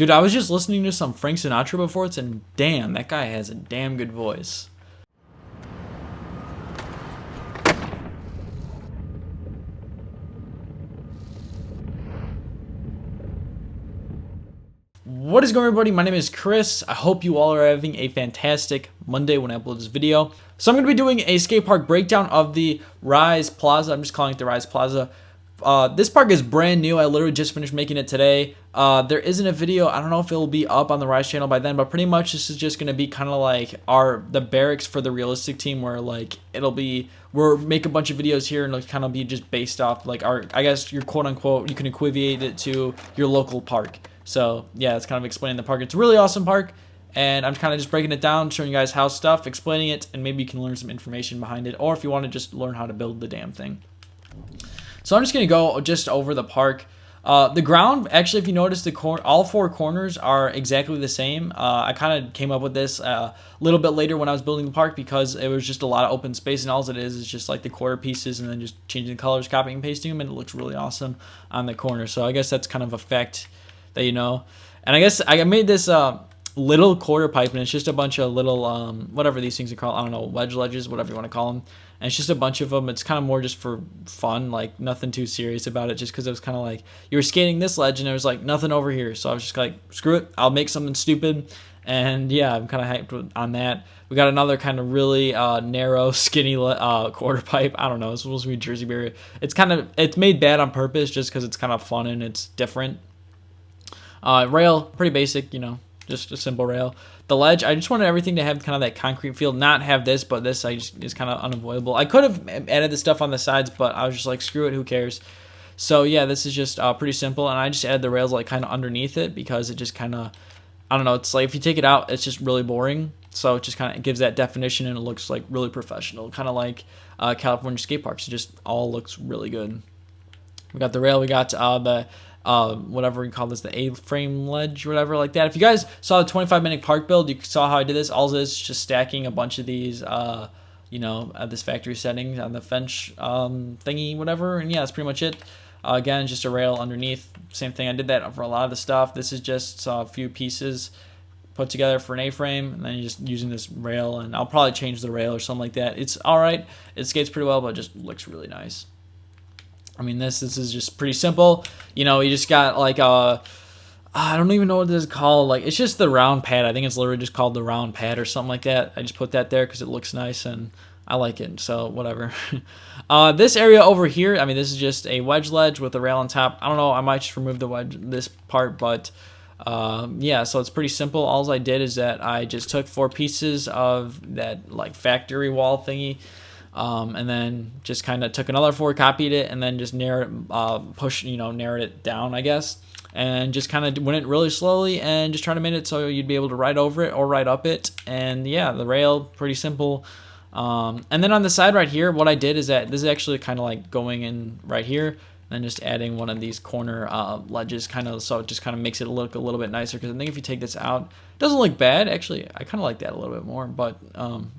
Dude, I was just listening to some Frank Sinatra before, and damn, that guy has a damn good voice. What is going on, everybody? My name is Chris. I hope you all are having a fantastic Monday when I upload this video. So I'm going to be doing a skate park breakdown of the Rise Plaza. I'm just calling it the Rise Plaza. This park is brand new. I literally just finished making it today. There isn't a video. I don't know if it will be up on the Rise channel by then, but pretty much this is just going to be kind of like the barracks for the realistic team, where like we'll make a bunch of videos here and it'll kind of be just based off like I guess your quote unquote, you can equivalent it to your local park. So yeah, it's kind of explaining the park. It's a really awesome park, and I'm kind of just breaking it down, showing you guys how stuff, explaining it, and maybe you can learn some information behind it, or if you want to just learn how to build the damn thing. So I'm just going to go just over the park. The ground, actually, if you notice, all four corners are exactly the same. I kind of came up with this a little bit later when I was building the park, because it was just a lot of open space, and all it is just like the quarter pieces and then just changing the colors, copying and pasting them, and it looks really awesome on the corner. So I guess that's kind of a fact that you know. And I guess I made this little quarter pipe, and it's just a bunch of little whatever these things are called, I don't know, wedge ledges, whatever you want to call them, and it's just a bunch of them. It's kind of more just for fun, like nothing too serious about it, just because it was kind of like you were skating this ledge and there was like nothing over here, so I was just like, screw it, I'll make something stupid. And yeah, I'm kind of hyped on that. We got another kind of really narrow, skinny quarter pipe. I don't know, it's supposed to be Jersey barrier. It's made bad on purpose just because it's kind of fun and it's different. Rail, pretty basic, you know, just a simple rail. The ledge, I just wanted everything to have kind of that concrete feel, not have this, but this is kind of unavoidable. I could have added the stuff on the sides, but I was just like, screw it, who cares? So yeah, this is just pretty simple, and I just added the rails like kind of underneath it, because it just kind of, I don't know, it's like if you take it out, it's just really boring. So it just kind of gives that definition, and it looks like really professional, kind of like California skate parks. It just all looks really good. We got the rail, we got the whatever we call this, the A-frame ledge or whatever like that. If you guys saw the 25-minute park build, you saw how I did this. All this is just stacking a bunch of these, you know, at this factory setting on the fence thingy, whatever. And yeah, that's pretty much it. Again, just a rail underneath. Same thing. I did that for a lot of the stuff. This is just a few pieces put together for an A-frame, and then you're just using this rail, and I'll probably change the rail or something like that. It's all right. It skates pretty well, but it just looks really nice. I mean, this is just pretty simple. You know, you just got like I don't even know what this is called. Like, it's just the round pad. I think it's literally just called the round pad or something like that. I just put that there because it looks nice and I like it. So whatever. This area over here, I mean, this is just a wedge ledge with a rail on top. I don't know. I might just remove the wedge, this part, but yeah. So it's pretty simple. All I did is that I just took 4 pieces of that like factory wall thingy. And then just kind of took another 4, copied it, and then just narrowed it down, I guess, and just kind of went it really slowly and just trying to make it so you'd be able to ride over it or ride up it. And yeah, the rail, pretty simple. And then on the side right here, what I did is that this is actually kind of like going in right here, and then just adding one of these corner ledges, kind of, so it just kind of makes it look a little bit nicer, because I think if you take this out, it doesn't look bad. Actually, I kind of like that a little bit more, but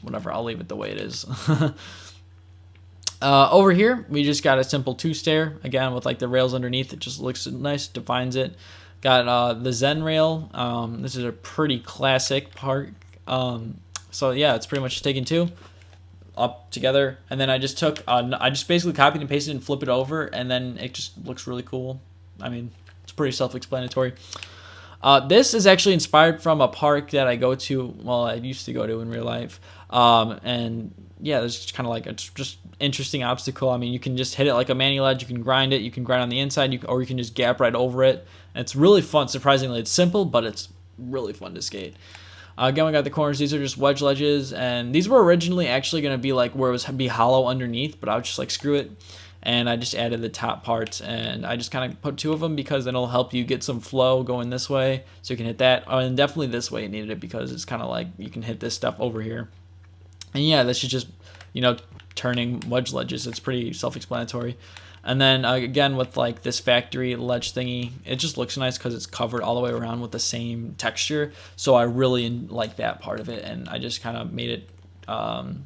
whatever, I'll leave it the way it is. Over here, we just got a simple 2-stair, again, with like the rails underneath. It just looks nice, defines it. Got the Zen rail. This is a pretty classic park. So yeah, it's pretty much taking 2 up together, and then I just took I just basically copied and pasted and flip it over, and then it just looks really cool. I mean, it's pretty self-explanatory. This is actually inspired from a park that I go to, well, I used to go to in real life, and yeah, it's kind of like, it's just interesting obstacle. I mean, you can just hit it like a manual ledge, you can grind it, you can grind on the inside, or you can just gap right over it, and it's really fun. Surprisingly, it's simple, but it's really fun to skate. Again, we got the corners. These are just wedge ledges, and these were originally actually going to be like where it was be hollow underneath, but I was just like, screw it, and I just added the top parts, and I just kind of put 2 of them because then it'll help you get some flow going this way, so you can hit that. And definitely this way it needed it, because it's kind of like you can hit this stuff over here. And yeah, this is just, you know, turning wedge ledges. It's pretty self-explanatory. And then again, with like this factory ledge thingy, it just looks nice because it's covered all the way around with the same texture. So I really like that part of it, and I just kind of made it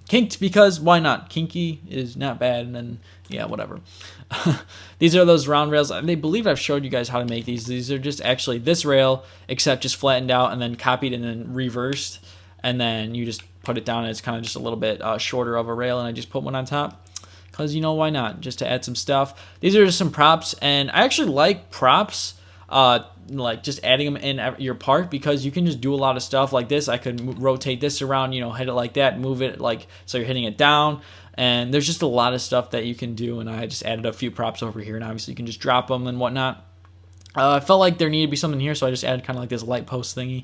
kinked, because why not? Kinky is not bad, and then yeah, whatever. These are those round rails. I believe I've showed you guys how to make these. These are just actually this rail, except just flattened out and then copied and then reversed, and then you just put it down, and it's kind of just a little bit shorter of a rail, and I just put one on top. Because, you know, why not? Just to add some stuff. These are just some props, and I actually like props, like just adding them in your park, because you can just do a lot of stuff like this. I could rotate this around, you know, hit it like that, move it like so you're hitting it down, and there's just a lot of stuff that you can do, and I just added a few props over here, and obviously you can just drop them and whatnot. I felt like there needed to be something here, so I just added kind of like this light post thingy.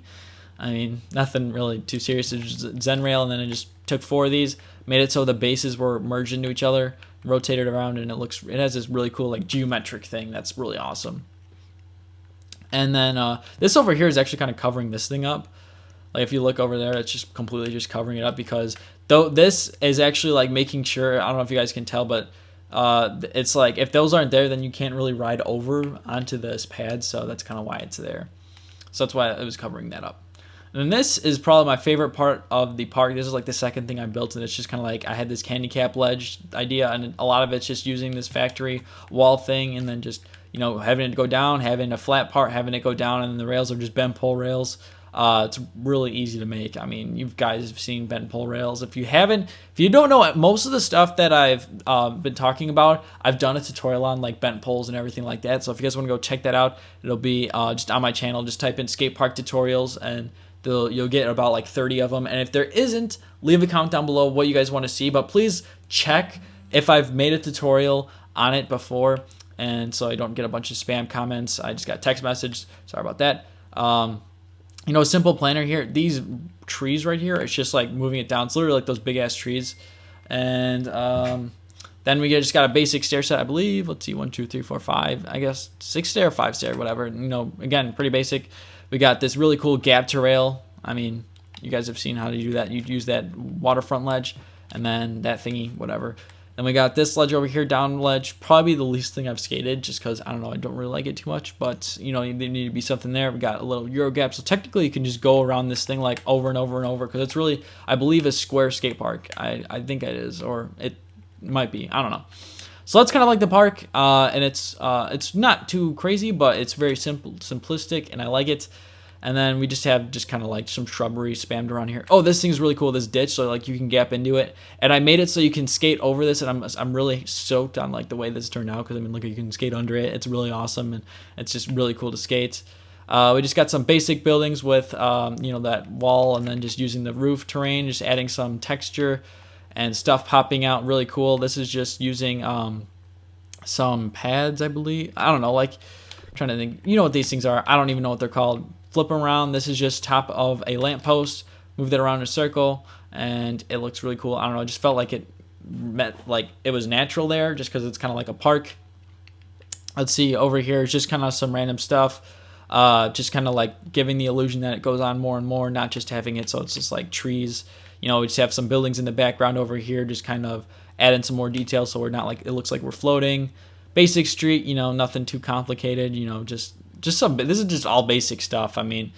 I mean, nothing really too serious. It's just a Zen rail, and then I just took 4 of these, made it so the bases were merged into each other, rotated around, and it has this really cool like geometric thing that's really awesome. And then this over here is actually kind of covering this thing up. Like if you look over there, it's just completely just covering it up, because though this is actually like making sure, I don't know if you guys can tell, but it's like if those aren't there, then you can't really ride over onto this pad, so that's kind of why it's there. So that's why it was covering that up. And this is probably my favorite part of the park. This is like the second thing I built, and it's just kind of like I had this handicap ledge idea, and a lot of it's just using this factory wall thing, and then just, you know, having it go down, having a flat part, having it go down, and then the rails are just bent pole rails. It's really easy to make. I mean, you guys have seen bent pole rails. If you haven't, if you don't know, most of the stuff that I've been talking about, I've done a tutorial on, like bent poles and everything like that. So if you guys want to go check that out, it'll be just on my channel. Just type in SkatePark tutorials, and you'll get about like 30 of them. And if there isn't, leave a comment down below what you guys want to see. But please check if I've made a tutorial on it before, and so I don't get a bunch of spam comments. I just got a text message. Sorry about that. You know, simple planner here. These trees right here, it's just like moving it down. It's literally like those big ass trees. And then we just got a basic stair set, I believe. Let's see, 1, 2, 3, 4, 5. I guess 6 stair, 5 stair, whatever. You know, again, pretty basic. We got this really cool gap to rail. I mean, you guys have seen how to do that. You'd use that waterfront ledge, and then that thingy, whatever. Then we got this ledge over here, down ledge. Probably the least thing I've skated, just because, I don't know, I don't really like it too much. But, you know, there need to be something there. We got a little Euro gap. So technically, you can just go around this thing like over and over and over, because it's really, I believe, a square skate park. I think it is, or it might be. I don't know. So that's kind of like the park, and it's not too crazy, but it's very simple, simplistic, and I like it. And then we just have kind of like some shrubbery spammed around here. Oh, this thing's really cool, this ditch, so like you can gap into it. And I made it so you can skate over this, and I'm really stoked on like the way this turned out, because I mean, look, you can skate under it. It's really awesome, and it's just really cool to skate. We just got some basic buildings with you know, that wall, and then just using the roof terrain, just adding some texture and stuff popping out. Really cool. This is just using some pads, I believe. I don't know, like, I'm trying to think. You know what these things are. I don't even know what they're called. Flip around. This is just top of a lamppost. Move that around in a circle, and it looks really cool. I don't know. I just felt like it was natural there, just because it's kind of like a park. Let's see, over here it's just kind of some random stuff. Just kind of like giving the illusion that it goes on more and more, not just having it so it's just like trees. You know, we just have some buildings in the background over here, just kind of add in some more detail, so we're not like, it looks like we're floating. Basic street, you know, nothing too complicated, you know, just some, this is just all basic stuff. I mean,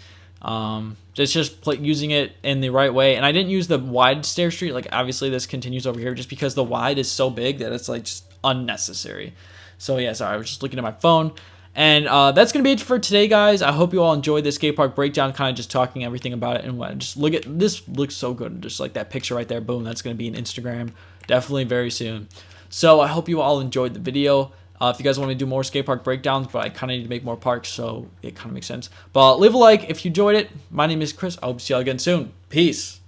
it's just using it in the right way. And I didn't use the wide stair street. Like, obviously this continues over here, just because the wide is so big that it's like just unnecessary. So yeah, sorry, I was just looking at my phone. And that's going to be it for today, guys. I hope you all enjoyed this skate park breakdown, kind of just talking everything about it. And just look at this, looks so good. Just like that picture right there, boom, that's going to be an Instagram definitely very soon. So I hope you all enjoyed the video. If you guys want me to do more skate park breakdowns, but I kind of need to make more parks, so it kind of makes sense. But leave a like if you enjoyed it. My name is Chris. I hope to see you all again soon. Peace.